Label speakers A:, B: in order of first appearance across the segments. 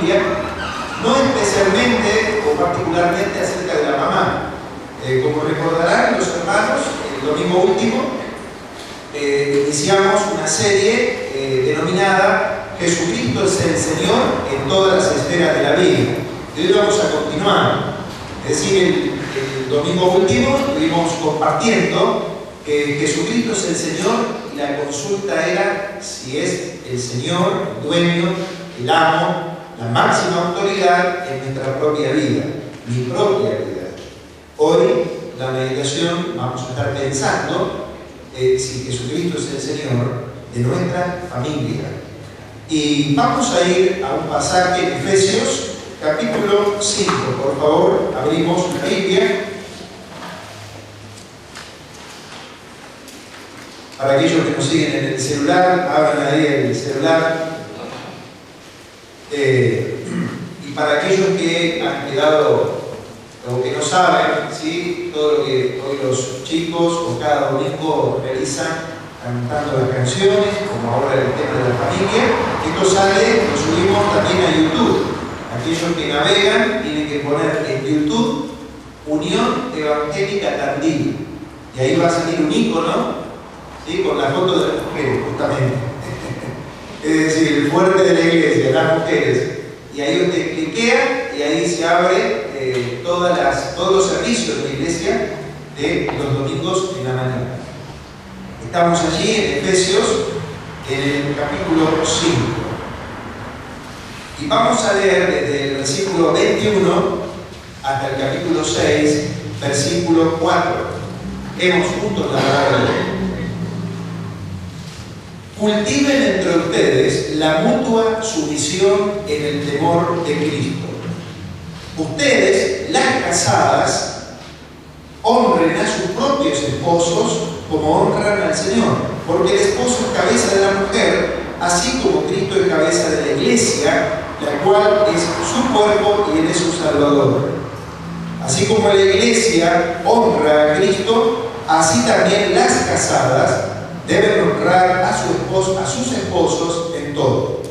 A: familia, no especialmente o particularmente acerca de la mamá. Como recordarán los hermanos, el domingo último iniciamos una serie denominada Jesucristo es el Señor en todas las esferas de la vida. Y hoy vamos a continuar. Es decir, el domingo último estuvimos compartiendo que Jesucristo es el Señor y la consulta era si es el Señor, el dueño, el amo, la máxima autoridad en nuestra propia vida, mi propia vida. Hoy, la meditación, vamos a estar pensando si Jesucristo es el Señor de nuestra familia. Y vamos a ir a un pasaje en Efesios, capítulo 5. Por favor, abrimos la Biblia. Para aquellos que nos siguen en el celular, abran ahí el celular. Y para aquellos que han quedado o que no saben, ¿sí?, todo lo que hoy los chicos o cada domingo realizan cantando las canciones, como ahora el tema de la familia, esto sale, lo subimos también a YouTube. Aquellos que navegan tienen que poner en YouTube Unión Evangélica Tandil, y ahí va a salir un icono, ¿sí?, con la foto de las mujeres, justamente. Es decir, el fuerte de la iglesia, las mujeres. Y ahí usted cliquea y ahí se abre todos los servicios de la iglesia de los domingos en la mañana. Estamos allí en Efesios, en el capítulo 5. Y vamos a leer desde el versículo 21 hasta el capítulo 6, versículo 4. Leemos juntos la palabra de Dios. Cultiven entre ustedes la mutua sumisión en el temor de Cristo. Ustedes, las casadas, honren a sus propios esposos como honran al Señor, porque el esposo es cabeza de la mujer, así como Cristo es cabeza de la iglesia, la cual es su cuerpo y él es su Salvador. Así como la iglesia honra a Cristo, así también las casadas deben honrar a sus esposos en todo.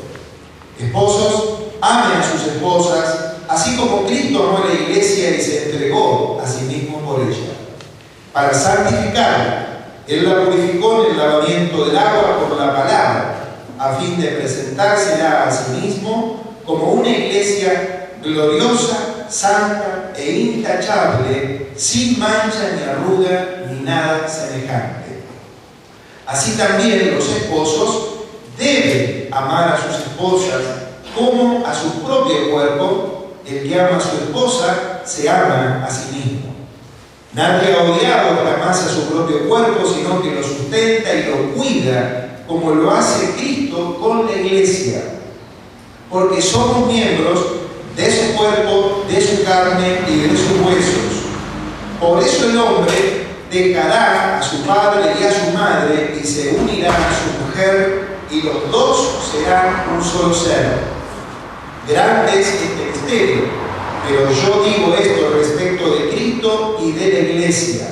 A: Esposos, amen a sus esposas, así como Cristo amó a la iglesia y se entregó a sí mismo por ella, para santificarla. Él la purificó en el lavamiento del agua por la palabra, a fin de presentársela a sí mismo como una iglesia gloriosa, santa e intachable, sin mancha ni arruga ni nada semejante. Así también los esposos deben amar a sus esposas como a su propio cuerpo. El que ama a su esposa se ama a sí mismo. Nadie ha odiado jamás a su propio cuerpo, sino que lo sustenta y lo cuida, como lo hace Cristo con la iglesia. Porque somos miembros de su cuerpo, de su carne y de sus huesos. Por eso el hombre dejará a su padre y a su madre y se unirá a su mujer, y los dos serán un solo ser. Grande es este misterio, pero yo digo esto respecto de Cristo y de la iglesia.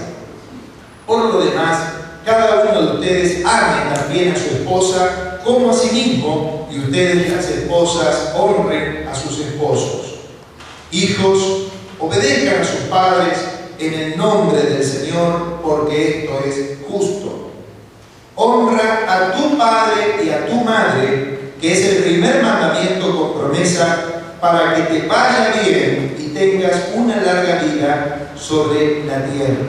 A: Por lo demás, cada uno de ustedes ame también a su esposa como a sí mismo, y ustedes, las esposas, honren a sus esposos. Hijos, obedezcan a sus padres en el nombre del Señor, porque esto es justo. Honra a tu padre y a tu madre, que es el primer mandamiento con promesa, para que te vaya bien y tengas una larga vida sobre la tierra.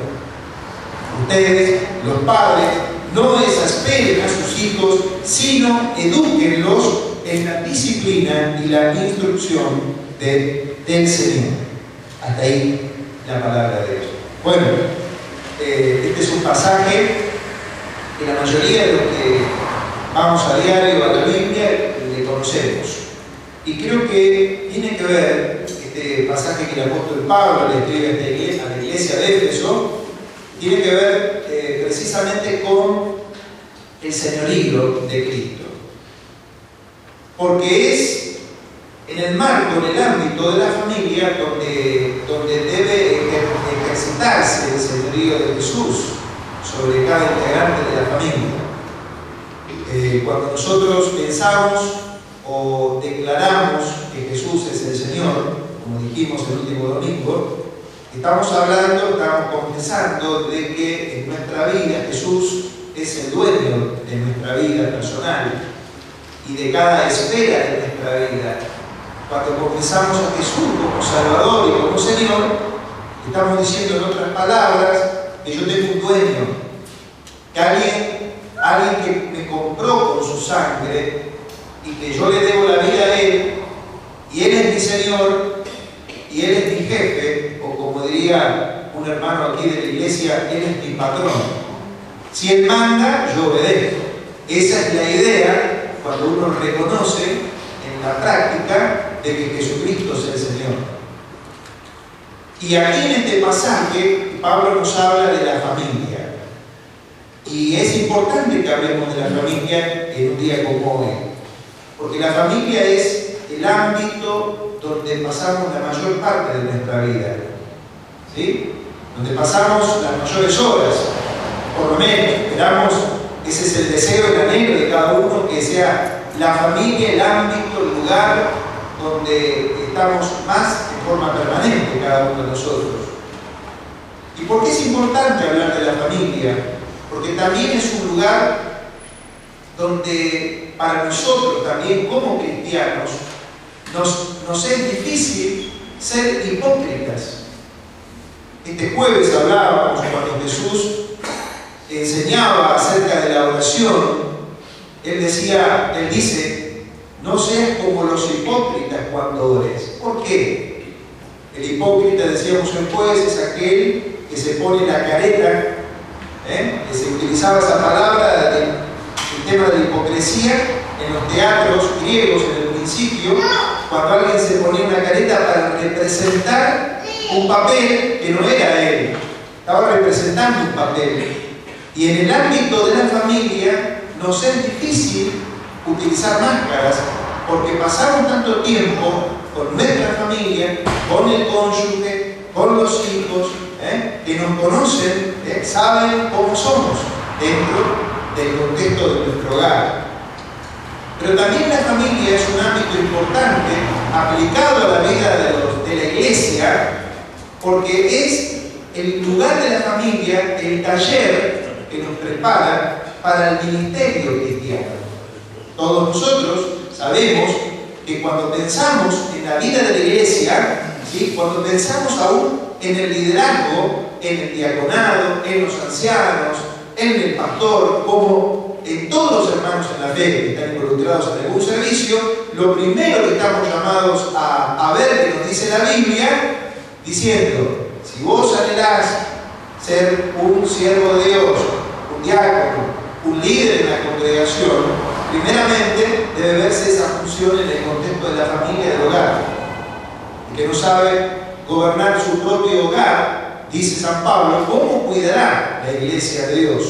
A: Ustedes, los padres, no exasperen a sus hijos, sino edúquenlos en la disciplina y la instrucción del Señor. Hasta ahí la palabra de Dios. Bueno, este es un pasaje que la mayoría de los que vamos a diario a la Biblia le conocemos. Y creo que tiene que ver, este pasaje que el apóstol Pablo le escribe a la iglesia de Éfeso, tiene que ver precisamente con el señorío de Cristo. Porque es en el marco, en el ámbito de la familia, donde debe ejercitarse el señorío de Jesús sobre cada integrante de la familia. Cuando nosotros pensamos o declaramos que Jesús es dijimos el último domingo, estamos confesando de que en nuestra vida Jesús es el dueño de nuestra vida personal y de cada esfera de nuestra vida. Cuando confesamos a Jesús como Salvador y como Señor, estamos diciendo en otras palabras que yo tengo un dueño, que alguien que me compró con su sangre y que yo le debo la vida a Él, y Él es mi Señor y Él es mi jefe, o como diría un hermano aquí de la iglesia, Él es mi patrón. Si Él manda, yo obedezco. Esa es la idea cuando uno reconoce en la práctica de que Jesucristo es el Señor. Y aquí en este pasaje, Pablo nos habla de la familia. Y es importante que hablemos de la familia en un día como hoy. Porque la familia es el ámbito donde pasamos la mayor parte de nuestra vida. ¿Sí? Donde pasamos las mayores horas. Por lo menos, esperamos, ese es el deseo, el anhelo de cada uno, que sea la familia, el ámbito, el lugar donde estamos más de forma permanente cada uno de nosotros. ¿Y por qué es importante hablar de la familia? Porque también es un lugar donde para nosotros también como cristianos nos es difícil ser hipócritas. Este jueves hablábamos cuando Jesús enseñaba acerca de la oración. Él dice, no seas como los hipócritas cuando ores. ¿Por qué? El hipócrita, decíamos el jueves, es aquel que se pone la careta, que se utilizaba esa palabra del tema de la hipocresía en los teatros griegos en el principio, cuando alguien se ponía una careta para representar un papel que no era él, estaba representando un papel. Y en el ámbito de la familia nos es difícil utilizar máscaras porque pasamos tanto tiempo con nuestra familia, con el cónyuge, con los hijos, que nos conocen, saben cómo somos dentro del contexto de nuestro hogar. Pero también la familia es un ámbito importante aplicado a la vida de la iglesia, porque es el lugar de la familia, el taller que nos prepara para el ministerio cristiano. Todos nosotros sabemos que cuando pensamos en la vida de la iglesia, ¿sí? Cuando pensamos aún en el liderazgo, en el diaconado, en los ancianos, en el pastor, como en todos los hermanos en la fe que están involucrados en algún servicio, lo primero que estamos llamados a ver que nos dice la Biblia, diciendo, si vos anhelás ser un siervo de Dios, un diácono, un líder en la congregación, primeramente debe verse esa función en el contexto de la familia del hogar. El que no sabe gobernar su propio hogar, dice San Pablo, ¿cómo cuidará la iglesia de Dios?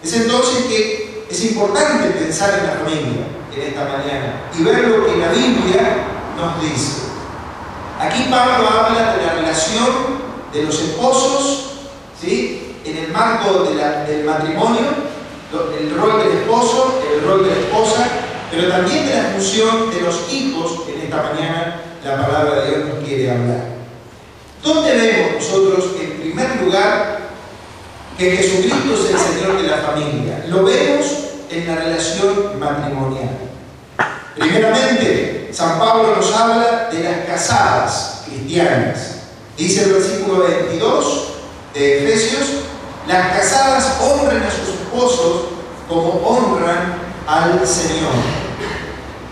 A: Es entonces que es importante pensar en la familia en esta mañana y ver lo que la Biblia nos dice. Aquí Pablo habla de la relación de los esposos, ¿sí? En el marco del matrimonio, el rol del esposo, el rol de la esposa, pero también de la función de los hijos. En esta mañana la palabra de Dios nos quiere hablar. ¿Dónde vemos nosotros, en primer lugar, que Jesucristo es el Señor de la familia? Lo vemos en la relación matrimonial. Primeramente, San Pablo nos habla de las casadas cristianas. Dice el versículo 22 de Efesios, las casadas honren a sus esposos como honran al Señor.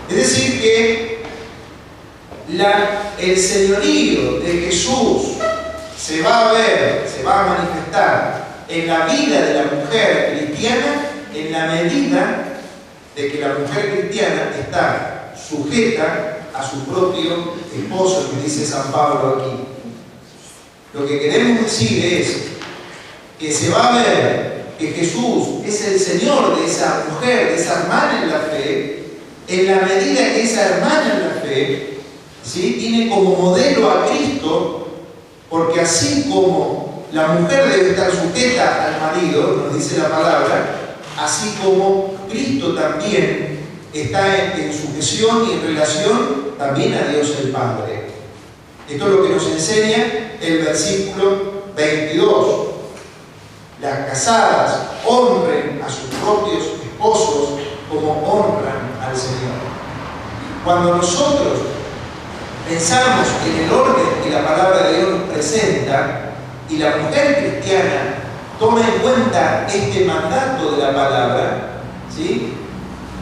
A: Es decir que el señorío de Jesús se va a ver, se va a manifestar en la vida de la mujer cristiana en la medida de que la mujer cristiana está sujeta a su propio esposo, que dice San Pablo aquí. Lo que queremos decir es que se va a ver que Jesús es el Señor de esa mujer, de esa hermana en la fe, en la medida que esa hermana en la fe, ¿sí? Tiene como modelo a Cristo, porque así como la mujer debe estar sujeta al marido, nos dice la palabra, así como Cristo también está en sujeción y en relación también a Dios el Padre. Esto es lo que nos enseña el versículo 22. Las casadas honren a sus propios esposos como honran al Señor. Cuando nosotros pensamos en el orden que la palabra de Dios nos presenta y la mujer cristiana toma en cuenta este mandato de la palabra, ¿sí?,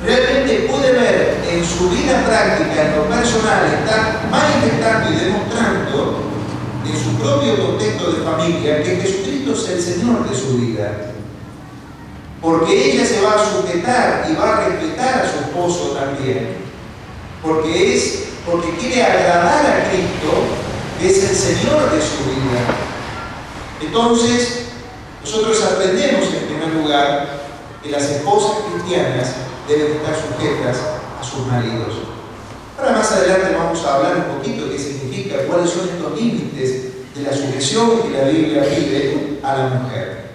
A: realmente puede ver en su vida práctica, en lo personal, estar manifestando y demostrando en su propio contexto de familia que Jesucristo es el Señor de su vida. Porque ella se va a sujetar y va a respetar a su esposo también. Porque quiere agradar a Cristo, que es el Señor de su vida. Entonces, nosotros aprendemos en primer lugar que las esposas cristianas deben estar sujetas a sus maridos. Ahora más adelante vamos a hablar un poquito de qué significa, cuáles son estos límites de la sujeción que la Biblia pide a la mujer.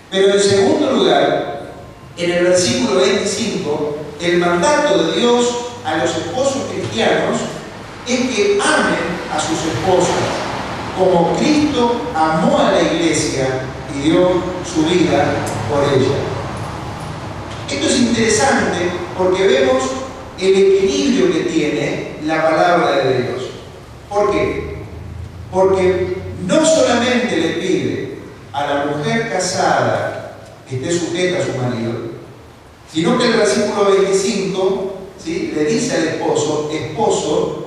A: Pero en segundo lugar, en el versículo 25, el mandato de Dios a los esposos cristianos es que amen a sus esposas como Cristo amó a la iglesia y dio su vida por ella. Esto es interesante porque vemos el equilibrio que tiene la palabra de Dios. ¿Por qué? Porque no solamente le pide a la mujer casada que esté sujeta a su marido, sino que el versículo 25, ¿sí?, le dice al esposo: esposo,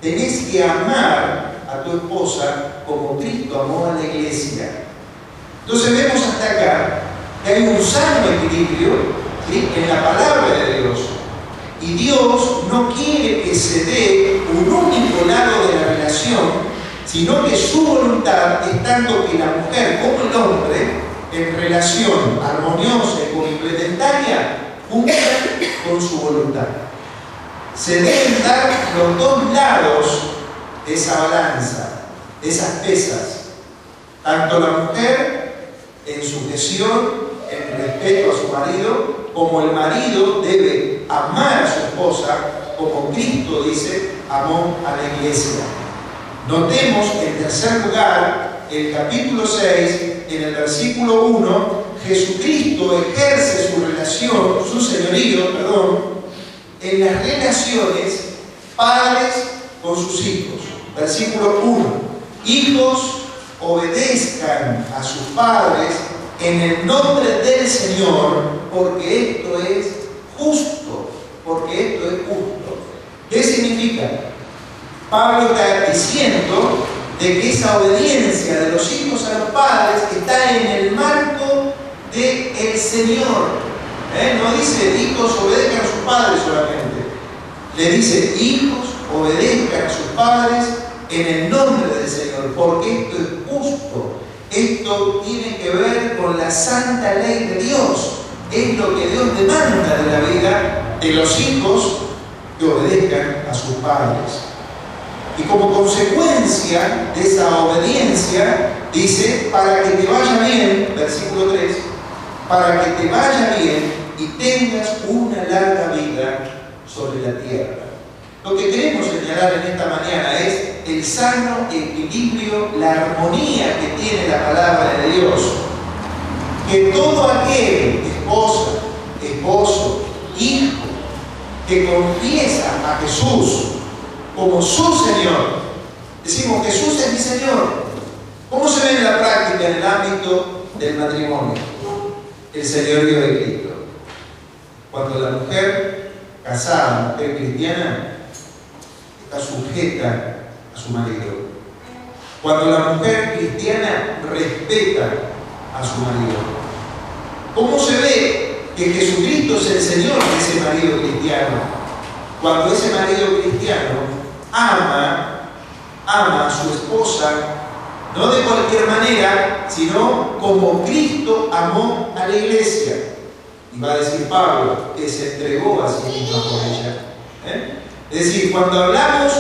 A: tenés que amar a tu esposa como Cristo amó a la iglesia. Entonces vemos hasta acá que hay un sano equilibrio, ¿sí?, en la palabra de Dios. Y Dios no quiere que se dé un único lado de la relación, sino que su voluntad es tanto que la mujer como el hombre, en relación armoniosa y complementaria, cumplan con su voluntad. Se deben dar los dos lados de esa balanza, de esas pesas. Tanto la mujer en sujeción, en respeto a su marido, como el marido debe amar a su esposa, como Cristo dice, amó a la iglesia. Notemos en tercer lugar, el capítulo 6, en el versículo 1, Jesucristo ejerce su relación, su señorío, en las relaciones padres con sus hijos. Versículo 1. Hijos, obedezcan a sus padres en el nombre del Señor, porque esto es justo. Porque esto es justo. ¿Qué significa? Pablo está diciendo de que esa obediencia de los hijos a los padres está en el marco del Señor. No dice hijos obedezcan a sus padres solamente. Le dice hijos obedezcan a sus padres en el nombre del Señor, porque esto es justo. Esto tiene que ver con la santa ley de Dios. Es lo que Dios demanda de la vida de los hijos, que obedezcan a sus padres. Y como consecuencia de esa obediencia, dice, para que te vaya bien, versículo 3, para que te vaya bien y tengas una larga vida sobre la tierra. Lo que queremos señalar en esta mañana es el sano equilibrio, la armonía que tiene la palabra de Dios. Que todo aquel, esposa, esposo, hijo, que confiesa a Jesús como su Señor, decimos Jesús es mi Señor. ¿Cómo se ve en la práctica en el ámbito del matrimonio? El señorío de Cristo. Cuando la mujer casada, mujer cristiana, está sujeta a su marido. Cuando la mujer cristiana respeta a su marido. ¿Cómo se ve que Jesucristo es el Señor de ese marido cristiano? Cuando ese marido cristiano ama a su esposa, no de cualquier manera, sino como Cristo amó a la iglesia. Y va a decir Pablo que se entregó a sí mismo por ella. Es decir, cuando hablamos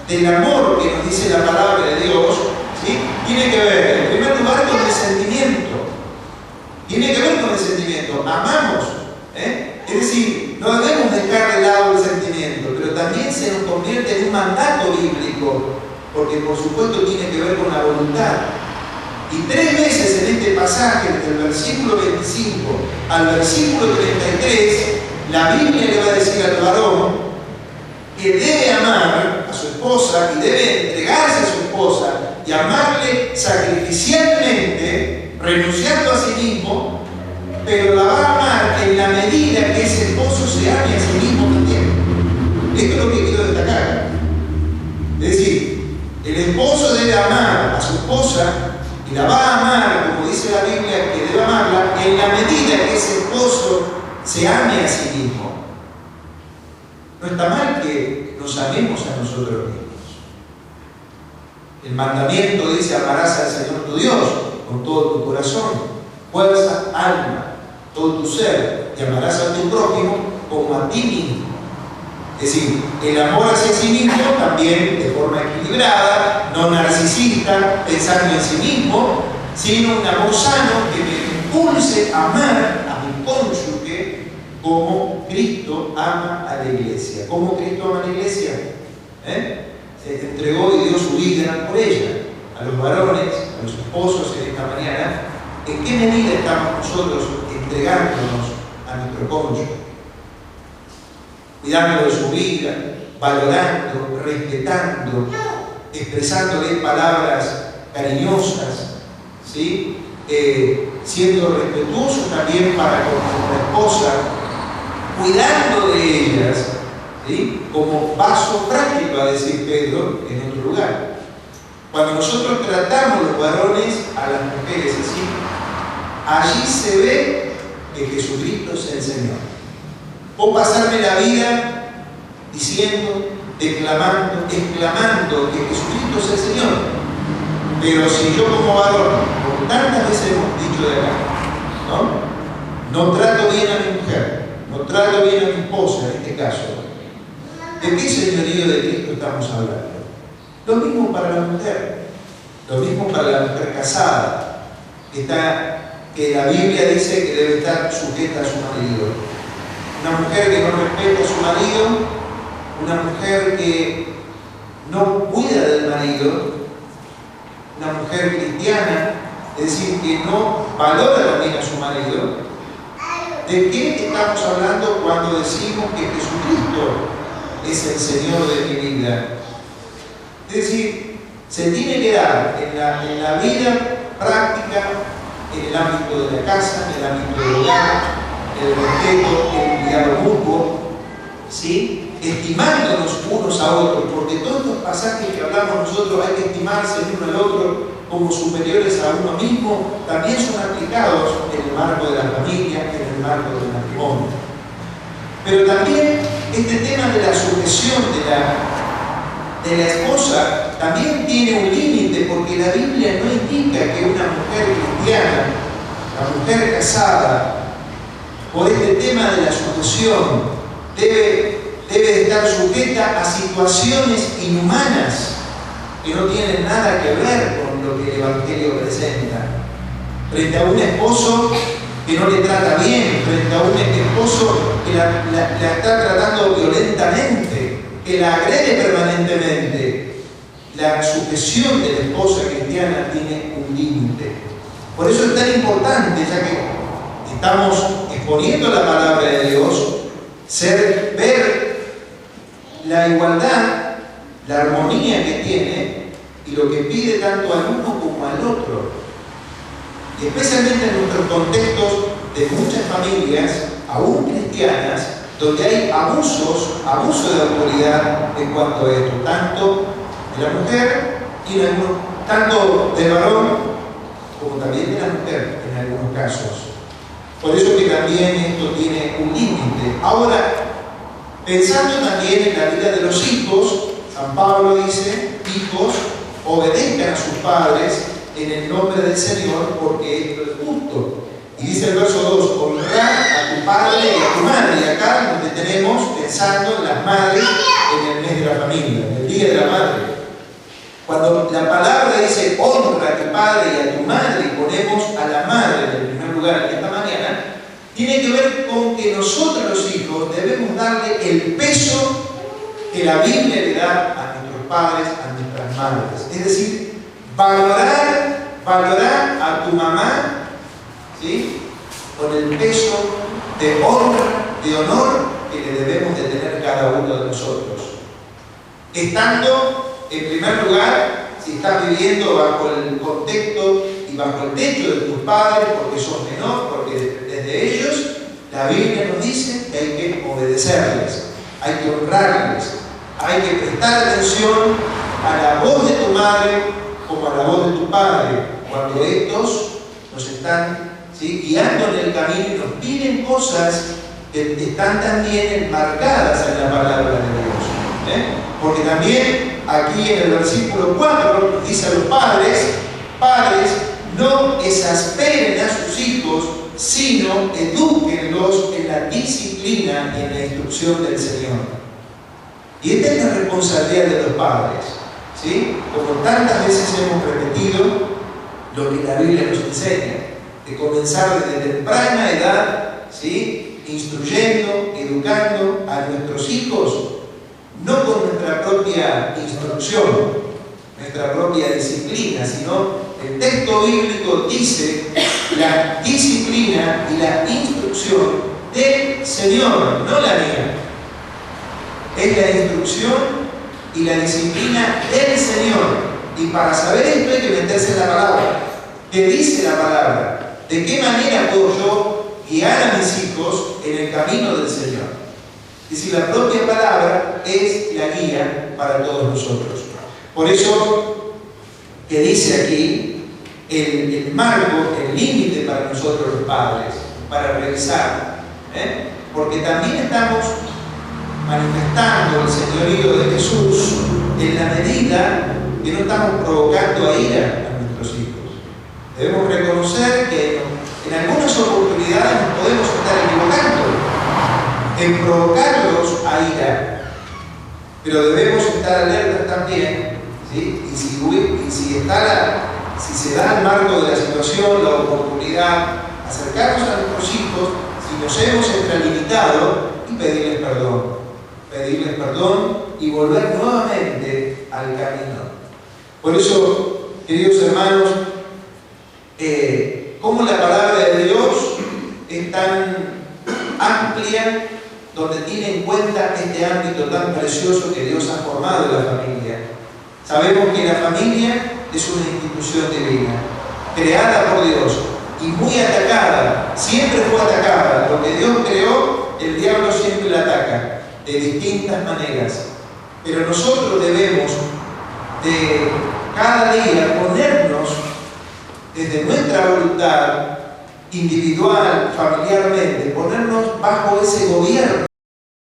A: del amor que nos dice la palabra de Dios, ¿sí?, tiene que ver, en primer lugar, con el sentimiento. Tiene que ver con el sentimiento. Amamos. Es decir, no debemos dejar de lado el sentimiento, pero también se nos convierte en un mandato bíblico porque por supuesto tiene que ver con la voluntad. Y 3 veces en este pasaje, desde el versículo 25 al versículo 33, la Biblia le va a decir al varón que debe amar a su esposa y debe entregarse a su esposa y amarle sacrificialmente, renunciando a sí mismo, pero la va a amar en la medida que ese esposo se ame a sí mismo también. Esto es lo que quiero destacar. Es decir, el esposo debe amar a su esposa y la va a amar, como dice la Biblia, que debe amarla en la medida que ese esposo se ame a sí mismo. No está mal que nos amemos a nosotros mismos. El mandamiento dice: amarás al Señor tu Dios con todo tu corazón, fuerza, alma, todo tu ser, y amarás a tu prójimo como a ti mismo. Es decir, el amor hacia sí mismo también de forma equilibrada, no narcisista, pensando en sí mismo, sino un amor sano que me impulse a amar a mi cónyuge como Cristo ama a la iglesia. ¿Cómo Cristo ama a la iglesia? Se entregó y dio su vida por ella. A los varones, a los esposos en esta mañana, ¿en qué medida estamos nosotros entregándonos a nuestro cónyuge? Cuidando de su vida, valorando, respetando, expresándole palabras cariñosas, ¿sí? Siendo respetuosos también para con nuestra esposa, cuidando de ellas, ¿sí? Como vaso práctico, a decir Pedro en otro lugar. Cuando nosotros tratamos los varones a las mujeres así, allí se ve que Jesucristo es el Señor. O pasarme la vida diciendo, declamando, exclamando que Jesucristo es el Señor. Pero si yo como varón, como tantas veces hemos dicho de acá, no trato bien a mi mujer, no trato bien a mi esposa en este caso, ¿de qué señorío de Cristo estamos hablando? Lo mismo para la mujer, lo mismo para la mujer casada, que la Biblia dice que debe estar sujeta a su marido. Una mujer que no respeta a su marido, una mujer que no cuida del marido, una mujer cristiana, es decir, que no valora también a su marido. ¿De qué estamos hablando cuando decimos que Jesucristo es el Señor de mi vida? Es decir, se tiene que dar en la vida práctica, en el ámbito de la casa, en el ámbito del hogar, el respeto, el cuidado mutuo, ¿sí? Estimándonos unos a otros, porque todos estos pasajes que hablamos nosotros, hay que estimarse el uno al otro como superiores a uno mismo, también son aplicados en el marco de la familia, en el marco del matrimonio. Pero también este tema de la sujeción de la esposa también tiene un límite, porque la Biblia no indica que una mujer cristiana, la mujer casada, por este tema de la sujeción, debe estar sujeta a situaciones inhumanas que no tienen nada que ver con lo que el Evangelio presenta. Frente a un esposo que no le trata bien, frente a un esposo que la está tratando violentamente, que la agrede permanentemente, la sujeción de la esposa cristiana tiene un límite. Por eso es tan importante, ya que estamos exponiendo la palabra de Dios, ver la igualdad, la armonía que tiene y lo que pide tanto al uno como al otro. Y especialmente en nuestros contextos de muchas familias, aún cristianas, donde hay abuso de autoridad en cuanto a esto, tanto de la mujer y tanto del varón como también de la mujer en algunos casos. Por eso que también esto tiene un límite. Ahora, pensando también en la vida de los hijos, San Pablo dice: hijos, obedezcan a sus padres en el nombre del Señor, porque esto es justo. Y dice el verso 2: honrar a tu padre y a tu madre. Y acá nos detenemos pensando en las madres en el mes de la familia, en el Día de la Madre. Cuando la palabra dice honra a tu padre y a tu madre, y ponemos a la madre en el primer lugar en esta mañana, tiene que ver con que nosotros los hijos debemos darle el peso que la Biblia le da a nuestros padres, a nuestras madres. Es decir, valorar a tu mamá, ¿sí?, con el peso de honra, de honor que le debemos de tener cada uno de nosotros. Estando, en primer lugar, si estás viviendo bajo el contexto y bajo el techo de tus padres, porque sos menor, porque dependes de ellos, la Biblia nos dice que hay que obedecerles, hay que honrarles, hay que prestar atención a la voz de tu madre como a la voz de tu padre, cuando estos nos están, ¿sí?, guiando en el camino y nos piden cosas que están también enmarcadas en la palabra de Dios. Porque también aquí en el versículo 4 nos dice a los padres: padres, no exasperen a sus hijos, sino edúquenlos en la disciplina y en la instrucción del Señor. Y esta es la responsabilidad de los padres, ¿sí? Como tantas veces hemos repetido lo que la Biblia nos enseña, de comenzar desde temprana edad, ¿sí?, instruyendo, educando a nuestros hijos, no con nuestra propia instrucción, nuestra propia disciplina, sino el texto bíblico dice la disciplina y la instrucción del Señor, no la mía. Es la instrucción y la disciplina del Señor. Y para saber esto hay que meterse en la palabra. ¿Qué dice la palabra? ¿De qué manera puedo yo guiar a mis hijos en el camino del Señor? Es decir, la propia palabra es la guía para todos nosotros. Por eso que dice aquí el marco, el límite para nosotros los padres, para revisar. Porque también estamos manifestando el señorío de Jesús en la medida que no estamos provocando a ira a nuestros hijos. Debemos reconocer que en algunas oportunidades nos podemos estar equivocando en provocarlos a ira, pero debemos estar alertas también, ¿sí? Y si se da el marco de la situación, la oportunidad, acercarnos a nuestros hijos, si nos hemos extralimitado, y pedirles perdón y volver nuevamente al camino. Por eso, queridos hermanos, como la palabra de Dios es tan amplia, donde tiene en cuenta este ámbito tan precioso que Dios ha formado en la familia. Sabemos que la familia es una institución divina, creada por Dios y muy atacada, siempre fue atacada. Lo que Dios creó, el diablo siempre la ataca, de distintas maneras. Pero nosotros debemos de cada día ponernos desde nuestra voluntad individual, familiarmente, ponernos bajo ese gobierno